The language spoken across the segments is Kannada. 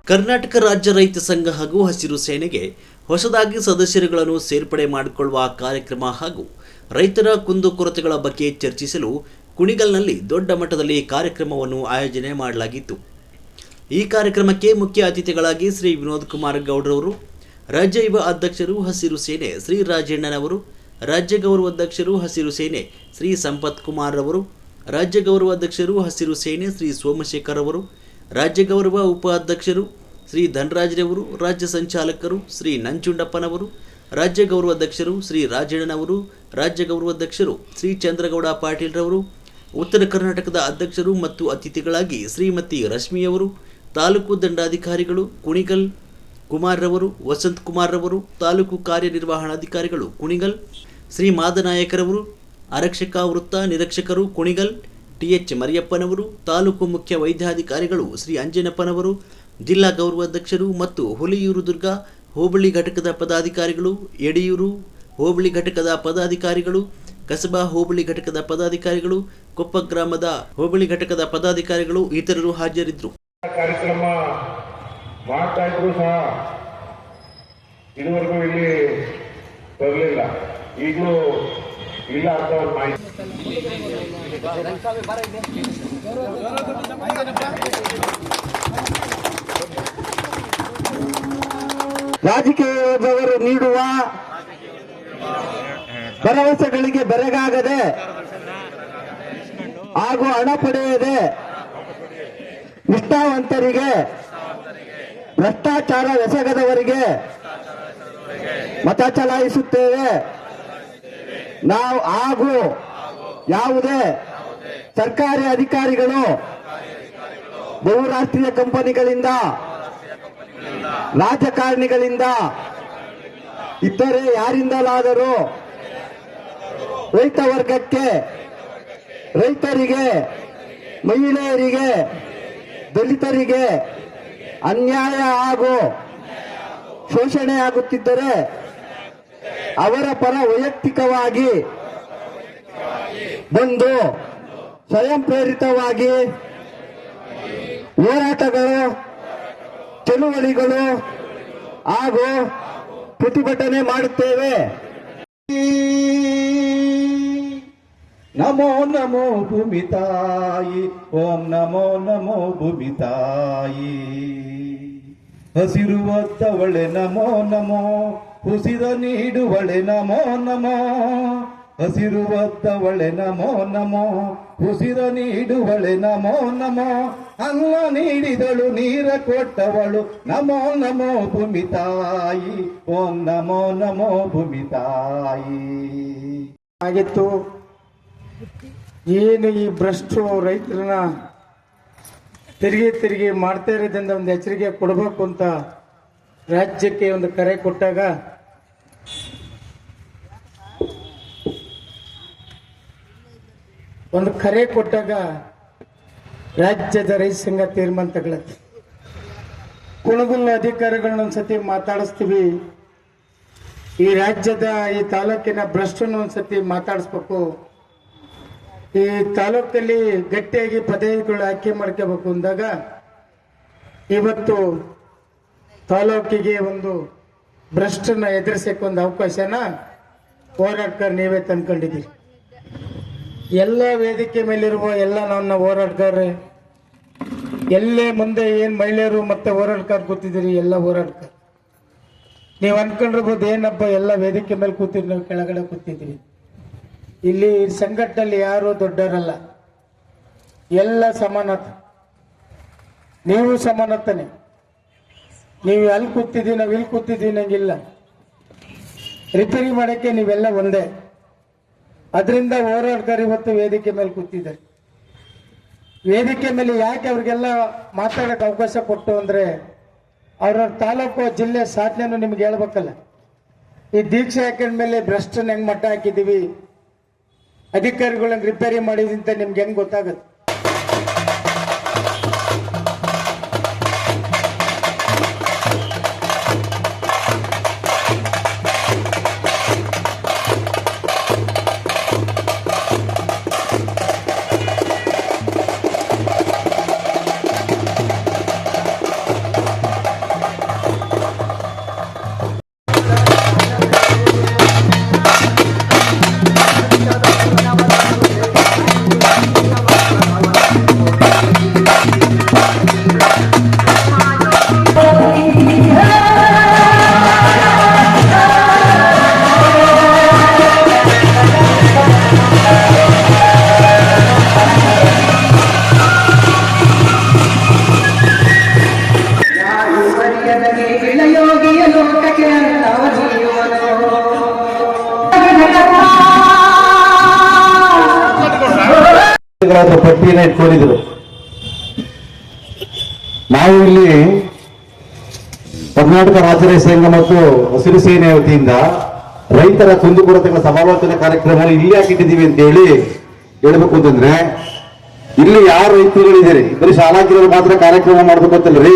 ಕರ್ನಾಟಕ ರಾಜ್ಯ ರೈತ ಸಂಘ ಹಾಗೂ ಹಸಿರು ಸೇನೆಗೆ ಹೊಸದಾಗಿ ಸದಸ್ಯರುಗಳನ್ನು ಸೇರ್ಪಡೆ ಮಾಡಿಕೊಳ್ಳುವ ಕಾರ್ಯಕ್ರಮ ಹಾಗೂ ರೈತರ ಕುಂದುಕೊರತೆಗಳ ಬಗ್ಗೆ ಚರ್ಚಿಸಲು ಕುಣಿಗಲ್ನಲ್ಲಿ ದೊಡ್ಡ ಮಟ್ಟದಲ್ಲಿ ಕಾರ್ಯಕ್ರಮವನ್ನು ಆಯೋಜನೆ ಮಾಡಲಾಗಿತ್ತು. ಈ ಕಾರ್ಯಕ್ರಮಕ್ಕೆ ಮುಖ್ಯ ಅತಿಥಿಗಳಾಗಿ ಶ್ರೀ ವಿನೋದ್ ಕುಮಾರ್ ಗೌಡ್ರವರು, ರಾಜ್ಯ ಯುವ ಅಧ್ಯಕ್ಷರು ಹಸಿರು ಸೇನೆ ಶ್ರೀ ರಾಜಣ್ಣನವರು, ರಾಜ್ಯ ಗೌರವಾಧ್ಯಕ್ಷರು ಹಸಿರು ಸೇನೆ ಶ್ರೀ ಸಂಪತ್ ಕುಮಾರ್ ಅವರು, ರಾಜ್ಯ ಗೌರವಾಧ್ಯಕ್ಷರು ಹಸಿರು ಸೇನೆ ಶ್ರೀ ಸೋಮಶೇಖರ್ ಅವರು, ರಾಜ್ಯ ಗೌರವ ಉಪಾಧ್ಯಕ್ಷರು ಶ್ರೀ ಧನರಾಜ್ರವರು, ರಾಜ್ಯ ಸಂಚಾಲಕರು ಶ್ರೀ ನಂಜುಂಡಪ್ಪನವರು, ರಾಜ್ಯ ಗೌರವಾಧ್ಯಕ್ಷರು ಶ್ರೀ ರಾಜಣ್ಣನವರು, ರಾಜ್ಯ ಗೌರವಾಧ್ಯಕ್ಷರು ಶ್ರೀ ಚಂದ್ರಗೌಡ ಪಾಟೀಲ್ರವರು, ಉತ್ತರ ಕರ್ನಾಟಕದ ಅಧ್ಯಕ್ಷರು ಮತ್ತು ಅತಿಥಿಗಳಾಗಿ ಶ್ರೀಮತಿ ರಶ್ಮಿಯವರು, ತಾಲೂಕು ದಂಡಾಧಿಕಾರಿಗಳು ಕುಣಿಗಲ್ ಕುಮಾರ್ರವರು, ವಸಂತ್ ಕುಮಾರ್ರವರು, ತಾಲೂಕು ಕಾರ್ಯನಿರ್ವಹಣಾಧಿಕಾರಿಗಳು ಕುಣಿಗಲ್ ಶ್ರೀ ಮಾದನಾಯಕರವರು, ಆರಕ್ಷಕ ವೃತ್ತ ನಿರೀಕ್ಷಕರು ಕುಣಿಗಲ್ ಟಿ.ಎಚ್. ಮರಿಯಪ್ಪನವರು, ತಾಲೂಕು ಮುಖ್ಯ ವೈದ್ಯಾಧಿಕಾರಿಗಳು ಶ್ರೀ ಅಂಜನಪ್ಪನವರು, ಜಿಲ್ಲಾ ಗೌರವಾಧ್ಯಕ್ಷರು ಮತ್ತು ಹುಲಿಯೂರು ದುರ್ಗ ಹೋಬಳಿ ಘಟಕದ ಪದಾಧಿಕಾರಿಗಳು, ಯಡಿಯೂರು ಹೋಬಳಿ ಘಟಕದ ಪದಾಧಿಕಾರಿಗಳು, ಕಸಬಾ ಹೋಬಳಿ ಘಟಕದ ಪದಾಧಿಕಾರಿಗಳು, ಕೊಪ್ಪ ಗ್ರಾಮದ ಹೋಬಳಿ ಘಟಕದ ಪದಾಧಿಕಾರಿಗಳು ಇತರರು ಹಾಜರಿದ್ದರು. ಕಾರ್ಯಕ್ರಮ ಮಾಡ್ತಾ ಇದ್ರು ಸಹ ಇದುವರೆಗೂ ಇಲ್ಲಿ ಬರಲಿಲ್ಲ. ಈಗಲೂ ಇಲ್ಲ ಅಂತ ಒಂದು ಮಾಹಿತಿ. ರಾಜಕೀಯದವರು ನೀಡುವ ಭರವಸೆಗಳಿಗೆ ಬೆರಗಾಗದೆ ಹಾಗೂ ಹಣ ಪಡೆಯದೆ ನಿಷ್ಠಾವಂತರಿಗೆ, ಭ್ರಷ್ಟಾಚಾರ ಎಸಗದವರಿಗೆ ಮತ ಚಲಾಯಿಸುತ್ತೇವೆ. ನಾವು ಹಾಗೂ ಯಾವುದೇ ಸರ್ಕಾರಿ ಅಧಿಕಾರಿಗಳು ಬಹುರಾಷ್ಟ್ರೀಯ ಕಂಪನಿಗಳಿಂದ, ರಾಜಕಾರಣಿಗಳಿಂದ, ಇತರೆ ಯಾರಿಂದಲಾದರೂ ರೈತ ವರ್ಗಕ್ಕೆ, ರೈತರಿಗೆ, ಮಹಿಳೆಯರಿಗೆ, ದಲಿತರಿಗೆ ಅನ್ಯಾಯ ಹಾಗೂ ಶೋಷಣೆ ಆಗುತ್ತಿದ್ದರೆ ಅವರ ಪರ ವೈಯಕ್ತಿಕವಾಗಿ ಬಂದು ಸ್ವಯಂ ಪ್ರೇರಿತವಾಗಿ ಹೋರಾಟಗಳು, ಚಳುವಳಿಗಳು ಹಾಗೂ ಪ್ರತಿಭಟನೆ ಮಾಡುತ್ತೇವೆ. ನಮೋ ನಮೋ ಭೂಮಿ ತಾಯಿ, ಓಂ ನಮೋ ನಮೋ ಭೂಮಿ ತಾಯಿ. ಹಸಿರು ಒದ್ದವಳೆ ನಮೋ ನಮೋ, ಹುಸಿರ ನೀಡುವಳೆ ನಮೋ ನಮೋ. ಹಸಿರು ಒದ್ದವಳೆ ನಮೋ ನಮೋ, ಹುಸಿರ ನೀಡುವಳೆ ನಮೋ ನಮೋ. ಅನ್ನ ನೀಡಿದಳು ನೀರ ಕೊಟ್ಟವಳು ನಮೋ ನಮೋ ಭೂಮಿ ತಾಯಿ, ಓಂ ನಮೋ ನಮೋ ಭೂಮಿ ತಾಯಿ. ಆಗಿತ್ತು ಏನು ಈ ಭ್ರಷ್ಟರು ರೈತರನ್ನ ತಿರುಗಿ ಮಾಡ್ತಾ ಇರೋದ್ರಿಂದ ಒಂದು ಎಚ್ಚರಿಕೆ ಕೊಡಬೇಕು ಅಂತ ರಾಜ್ಯಕ್ಕೆ ಒಂದು ಕರೆ ಕೊಟ್ಟಾಗ ರಾಜ್ಯದ ರೈತ ಸಂಘ ತೀರ್ಮಾನ ತಗೊಳತ್ತೆ. ಕುಣಗುಲ್ಲ ಅಧಿಕಾರಿಗಳನ್ನ ಒಂದ್ಸತಿ ಮಾತಾಡಿಸ್ತೀವಿ, ಈ ರಾಜ್ಯದ ಈ ತಾಲೂಕಿನ ಭ್ರಷ್ಟನ್ನು ಒಂದ್ಸತಿ ಮಾತಾಡಿಸ್ಬೇಕು, ಈ ತಾಲೂಕಲ್ಲಿ ಗಟ್ಟಿಯಾಗಿ ಪದವಿಗಳು ಆಯ್ಕೆ ಮಾಡ್ಕೋಬೇಕು ಅಂದಾಗ ಇವತ್ತು ತಾಲೂಕಿಗೆ ಒಂದು ಭ್ರಷ್ಟನ ಎದುರಿಸಕ್ಕೆ ಒಂದು ಅವಕಾಶನ ಹೋರಾಟಗಾರ ನೀವೇ ತಂದ್ಕೊಂಡಿದ್ದೀರಿ. ಎಲ್ಲ ವೇದಿಕೆ ಮೇಲಿರುವ ಎಲ್ಲ ನನ್ನ ಹೋರಾಟಗಾರ, ಎಲ್ಲೇ ಮುಂದೆ ಏನು ಮಹಿಳೆಯರು ಮತ್ತೆ ಹೋರಾಟಗಾರ ಕೂತಿದ್ದೀರಿ, ಎಲ್ಲ ಹೋರಾಟಗಾರ ನೀವು ಅನ್ಕೊಂಡಿರ್ಬೋದು ಏನಪ್ಪ ಎಲ್ಲ ವೇದಿಕೆ ಮೇಲೆ ಕೂತಿರಿ, ನಾವು ಕೆಳಗಡೆ ಕೂತಿದ್ದೀವಿ. ಇಲ್ಲಿ ಸಂಘಟನೆಯಲ್ಲಿ ಯಾರು ದೊಡ್ಡವರಲ್ಲ, ಎಲ್ಲ ಸಮಾನತೆ. ನೀವು ಸಮಾನತಾನೆ, ನೀವು ಅಲ್ಲಿ ಕೂತಿದ್ದೀವಿ ನಾವು ಇಲ್ಲಿ ಕೂತಿದ್ದೀವಿ ನಂಗಿಲ್ಲ, ರಿಪೇರಿ ಮಾಡಕ್ಕೆ ನೀವೆಲ್ಲ ಒಂದೇ. ಅದರಿಂದ ಹೋರಾಟಗಾರ ಇವತ್ತು ವೇದಿಕೆ ಮೇಲೆ ಕೂತಿದ್ದಾರೆ. ವೇದಿಕೆ ಮೇಲೆ ಯಾಕೆ ಅವ್ರಿಗೆಲ್ಲ ಮಾತಾಡಕ್ಕೆ ಅವಕಾಶ ಕೊಟ್ಟು ಅಂದ್ರೆ ಅವ್ರವ್ರ ತಾಲೂಕು ಜಿಲ್ಲೆ ಸಾಧನೆಯನ್ನು ನಿಮ್ಗೆ ಹೇಳ್ಬೇಕಲ್ಲ. ಈ ದೀಕ್ಷೆ ಹಾಕೊಂಡ್ಮೇಲೆ ಭ್ರಷ್ಟನ ಹೆಂಗ್ ಮಟ್ಟ ಹಾಕಿದೀವಿ, ಅಧಿಕಾರಿಗಳನ್ನ ರಿಪೇರಿ ಮಾಡಿದಂತ ನಿಮ್ಗೆ ಹೆಂಗ್ ಗೊತ್ತಾಗುತ್ತೆ. ಪಟ್ಟಿಯನ್ನು ಇಟ್ಕೊಂಡಿದ್ರು. ನಾವು ಇಲ್ಲಿ ಕರ್ನಾಟಕ ರಾಜ್ಯ ರೈತ ಸಂಘ ಮತ್ತು ಹಸಿರು ಸೇನೆ ವತಿಯಿಂದ ರೈತರ ಕುಂದುಕೊರತೆಗಳ ಸಮಾಲೋಚನಾ ಕಾರ್ಯಕ್ರಮವನ್ನು ಇಲ್ಲಿ ಹಾಕಿಟ್ಟಿದ್ದೀವಿ ಅಂತ ಹೇಳ್ಬೇಕು ಅಂತಂದ್ರೆ, ಇಲ್ಲಿ ಯಾರು ರೈತರುಗಳಿದ್ದೀರಿ, ಬರೀ ಶಾಲಾಕಿರೋರು ಮಾತ್ರ ಕಾರ್ಯಕ್ರಮ ಮಾಡ್ಬೇಕು ಅಂತಲ್ರಿ,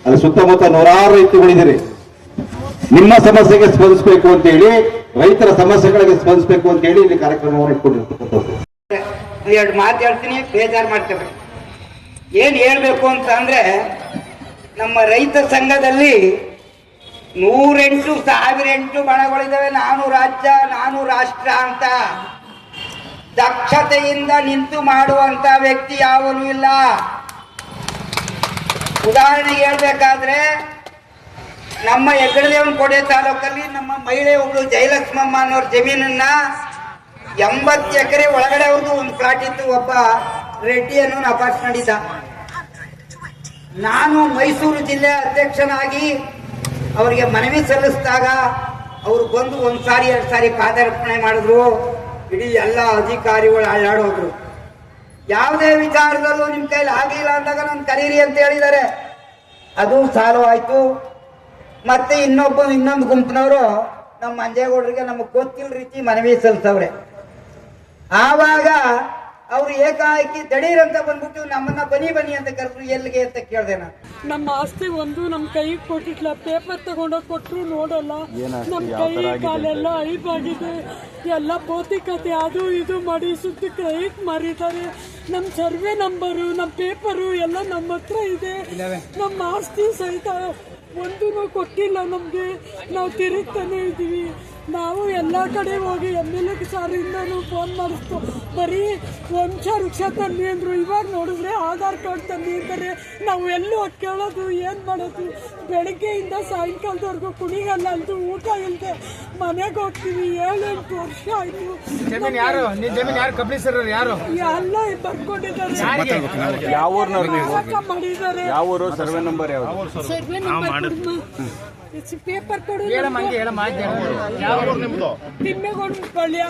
ಅಲ್ಲಿ ಸುತ್ತಮುತ್ತ ನೂರಾರು ರೈತರುಗಳಿದ್ದೀರಿ. ನಿಮ್ಮ ಸಮಸ್ಯೆಗೆ ಸ್ಪಂದಿಸಬೇಕು ಅಂತ ಹೇಳಿ, ರೈತರ ಸಮಸ್ಯೆಗಳಿಗೆ ಸ್ಪಂದಿಸಬೇಕು ಅಂತ ಹೇಳಿ ಇಲ್ಲಿ ಕಾರ್ಯಕ್ರಮವನ್ನು ಇಟ್ಕೊಂಡಿರ್ತಕ್ಕಂಥದ್ದು. ಎರಡು ಮಾತು ಹೇಳ್ತೀನಿ, ಬೇಜಾರು ಮಾಡ್ತೇವೆ. ಏನು ಹೇಳ್ಬೇಕು ಅಂತ ಅಂದ್ರೆ, ನಮ್ಮ ರೈತ ಸಂಘದಲ್ಲಿ 108,008 ಬಣಗಳಿದ್ದಾವೆ. ನಾನು ರಾಜ್ಯ ನಾನು ರಾಷ್ಟ್ರ ಅಂತ ದಕ್ಷತೆಯಿಂದ ನಿಂತು ಮಾಡುವಂತ ವ್ಯಕ್ತಿ ಯಾವನೂ ಇಲ್ಲ. ಉದಾಹರಣೆಗೆ ಹೇಳ್ಬೇಕಾದ್ರೆ, ನಮ್ಮ ಹೆಗ್ಗಡದೇವನಕೋಟೆ ತಾಲೂಕಲ್ಲಿ ನಮ್ಮ ಮಹಿಳೆ ಒಬ್ಳು ಜಯಲಕ್ಷ್ಮಮ್ಮ ಅನ್ನೋರ್ ಜಮೀನನ್ನ 80 ಎಕರೆ ಒಳಗಡೆ ಅವ್ರದ್ದು ಒಂದು ಪ್ಲಾಟ್ ಇತ್ತು. ಒಬ್ಬ ರೆಡ್ಡಿ ಅನ್ನೋನು ಅಪಾರ್ಟ್ ಮಾಡಿದ್ದ. ನಾನು ಮೈಸೂರು ಜಿಲ್ಲೆ ಅಧ್ಯಕ್ಷನಾಗಿ ಅವರಿಗೆ ಮನವಿ ಸಲ್ಲಿಸಿದಾಗ ಅವರು ಬಂದು 1 ಸಾರಿ 2 ಸಾರಿ ಪಾದಾರ್ಪಣೆ ಮಾಡಿದ್ರು. ಇಡೀ ಎಲ್ಲ ಅಧಿಕಾರಿಗಳು ಅಳ್ಳಾಡೋದ್ರು. ಯಾವುದೇ ವಿಚಾರದಲ್ಲೂ ನಿಮ್ಮ ಕೈಲಿ ಆಗಿಲ್ಲ ಅಂದಾಗ ನಾನು ಕರೀರಿ ಅಂತ ಹೇಳಿದ್ದಾರೆ. ಅದು ಸಾಲು ಆಯ್ತು. ಮತ್ತೆ ಇನ್ನೊಂದು ಗುಂಪಿನವರು ನಮ್ಮ ಮಂಜೇಗೌಡರಿಗೆ ನಮಗೆ ಗೊತ್ತಿಲ್ಲ ರೀತಿ ಮನವಿ ಸಲ್ಲಿಸವ್ರೆ. ಆವಾಗ ಅವ್ರು ಏಕಾಏಕಿ ದಡೀರ್ ಅಂತ ಬಂದ್ಬಿಟ್ಟು ನಮ್ಮನ್ನ ಬನ್ನಿ ಅಂತ ಕರೆದ್ರು. ಎಲ್ಲಿಗೆ ಅಂತ ಕೇಳ್ದೆ ನಾನು. ನಮ್ಮ ಆಸ್ತಿ ಒಂದು ನಮ್ಮ ಕೈಗೆ ಕೊಟ್ಟಿಲ್ಲ. ಪೇಪರ್ ತಗೊಂಡೋಗಿ ಕೊಟ್ಟರು ನೋಡಲ್ಲ. ನಮ್ಮ ಕೈ ಕಾಲೆಲ್ಲ ಐಬಾಗಿದೆ. ಎಲ್ಲ ಭೌತಿಕತೆ ಅದು ಇದು ಮಾಡಿ ಸುತ್ತ ಕೈಗೆ ಮಾರಿದ್ದಾರೆ. ನಮ್ಮ ಸರ್ವೆ ನಂಬರು ನಮ್ಮ ಪೇಪರು ಎಲ್ಲ ನಮ್ಮ ಹತ್ರ ಇದೆ. ನಮ್ಮ ಆಸ್ತಿ ಸಹಿತ ಒಂದೂ ಕೊಟ್ಟಿಲ್ಲ ನಮಗೆ. ನಾವು ತಿರುಗ್ತಾನೆ ಇದ್ದೀವಿ. ನಾವು ಎಲ್ಲ ಕಡೆ ಹೋಗಿ MLA ಸಾರಿಂದನೂ ಫೋನ್ ಮಾಡಿಸ್ತು. ಬರೀ ವಂಶ ತನ್ನಿ ಅಂದರು. ಇವಾಗ ನೋಡಿದ್ರೆ ಆಧಾರ್ ಕಾರ್ಡ್ ತನ್ನಿ ಅಂತಾರೆ. ನಾವು ಎಲ್ಲೂ ಕೇಳೋದು ಏನು ಮಾಡೋದು? ಬೆಳಗ್ಗೆಯಿಂದ ಸಾಯಂಕಾಲದವರೆಗೂ ಕುಣಿಗಲ್ಲ ಅಂತೂ ಊಟ ಇಲ್ಲದೆ ಮನೆಗೆ ಹೋಗ್ತೀವಿ. 7-8 ವರ್ಷ ಆಯ್ತು. ಎಲ್ಲ ಬರ್ಕೊಂಡಿದ್ದಾರೆ. ಮಾಡಿದ್ದಾರೆ. ಸರ್ವೆ ನಂಬರ್ ಪೇಪರ್ ಕೊಡು. ತಿಮ್ಮೇಗೌಡ ಪಾಳ್ಯ.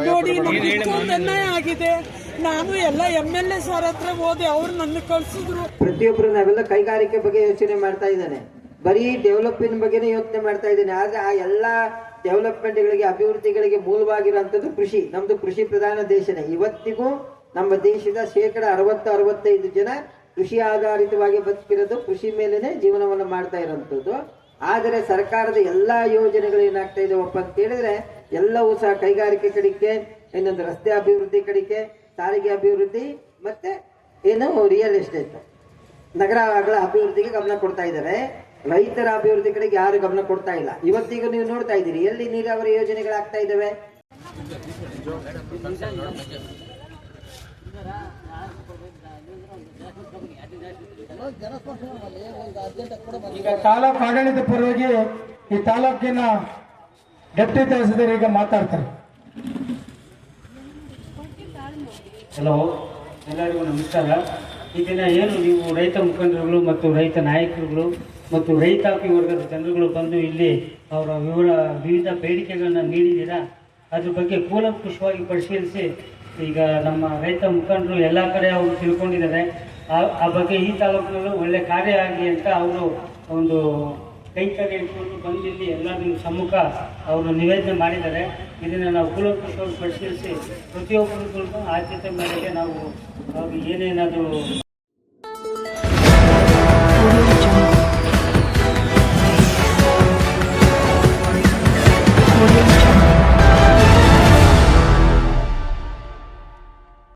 ನೋಡಿ ಅನ್ಯಾಯ ಆಗಿದೆ. ನಾನು ಎಲ್ಲ MLA ಸರ್ ಹತ್ರ ಹೋದೆ. ಅವ್ರು ನನ್ನ ಕಳ್ಸಿದ್ರು. ಪ್ರತಿಯೊಬ್ಬರು ನಾವೆಲ್ಲ ಕೈಗಾರಿಕೆ ಬಗ್ಗೆ ಯೋಚನೆ ಮಾಡ್ತಾ ಇದ್ದಾನೆ. ಬರೀ ಡೆವಲಪ್ಮೆಂಟ್ ಬಗ್ಗೆನೇ ಯೋಚನೆ ಮಾಡ್ತಾ ಇದ್ದೇನೆ. ಆದ್ರೆ ಆ ಎಲ್ಲ ಡೆವಲಪ್ಮೆಂಟ್ಗಳಿಗೆ ಅಭಿವೃದ್ಧಿಗಳಿಗೆ ಮೂಲವಾಗಿರುವಂತದ್ದು ಕೃಷಿ. ನಮ್ದು ಕೃಷಿ ಪ್ರಧಾನ ದೇಶನೇ. ಇವತ್ತಿಗೂ ನಮ್ಮ ದೇಶದ 60-65 ಜನ ಕೃಷಿ ಆಧಾರಿತವಾಗಿ ಬದುಕಿರೋದು, ಕೃಷಿ ಮೇಲೆನೆ ಜೀವನವನ್ನು ಮಾಡ್ತಾ ಇರೋಂಥದ್ದು. ಆದರೆ ಸರ್ಕಾರದ ಎಲ್ಲಾ ಯೋಜನೆಗಳು ಏನಾಗ್ತಾ ಇದಾವಪ್ಪ ಅಂತ ಹೇಳಿದ್ರೆ, ಎಲ್ಲವೂ ಸಹ ಕೈಗಾರಿಕೆ ಕಡೆಗೆ, ಇನ್ನೊಂದು ರಸ್ತೆ ಅಭಿವೃದ್ಧಿ ಕಡೆಗೆ, ಸಾರಿಗೆ ಅಭಿವೃದ್ಧಿ, ಮತ್ತೆ ಏನು ರಿಯಲ್ ಎಸ್ಟೇಟ್ ನಗರಗಳ ಅಭಿವೃದ್ಧಿಗೆ ಗಮನ ಕೊಡ್ತಾ ಇದ್ದಾರೆ. ರೈತರ ಅಭಿವೃದ್ಧಿ ಕಡೆಗೆ ಯಾರು ಗಮನ ಕೊಡ್ತಾ ಇಲ್ಲ. ಇವತ್ತಿಗೂ ನೀವು ನೋಡ್ತಾ ಇದ್ದೀರಿ ಎಲ್ಲಿ ನೀರಾವರಿ ಯೋಜನೆಗಳಾಗ್ತಾ ಇದ್ದಾವೆ. ಈಗ ತಾಲೂಕು ಆಡಳಿತ ಪರವಾಗಿ ಈ ತಾಲೂಕಿನ ಡೆಪ್ಟಿ ತಹಸೀಲ್ದಾರ್ ಈಗ ಮಾತಾಡ್ತಾರೆ. ಹಲೋ, ಎಲ್ಲರಿಗೂ ನಮಸ್ಕಾರ. ಈ ದಿನ ಏನು ನೀವು ರೈತ ಮುಖಂಡರುಗಳು ಮತ್ತು ರೈತ ನಾಯಕರುಗಳು ಮತ್ತು ರೈತಾಪಿ ವರ್ಗದ ಜನರುಗಳು ಬಂದು ಇಲ್ಲಿ ಅವರ ವಿವಿಧ ಬೇಡಿಕೆಗಳನ್ನ ನೀಡಿದ್ದೀರಾ, ಅದ್ರ ಬಗ್ಗೆ ಕೂಲಂಕುಷವಾಗಿ ಪರಿಶೀಲಿಸಿ ಈಗ ನಮ್ಮ ರೈತ ಮುಖಂಡರು ಎಲ್ಲ ಕಡೆ ಅವರು ತಿಳ್ಕೊಂಡಿದ್ದಾರೆ. ಆ ಬಗ್ಗೆ ಈ ತಾಲೂಕಿನಲ್ಲೂ ಒಳ್ಳೆ ಕಾರ್ಯ ಆಗಲಿ ಅಂತ ಅವರು ಒಂದು ಕೈಕರ್ಯ ಇಟ್ಕೊಂಡು ಬಂದು ಇಲ್ಲಿ ಎಲ್ಲರಿಗೂ ಸಮ್ಮುಖ ಅವರು ನಿವೇದನೆ ಮಾಡಿದ್ದಾರೆ. ಇದನ್ನು ನಾವು ಕೂಲಂಕುಷವಾಗಿ ಪರಿಶೀಲಿಸಿ ಪ್ರತಿಯೊಬ್ಬರಿಗೂ ಆದ್ಯತೆ ಮೇರೆಗೆ ನಾವು ಏನೇನಾದರೂ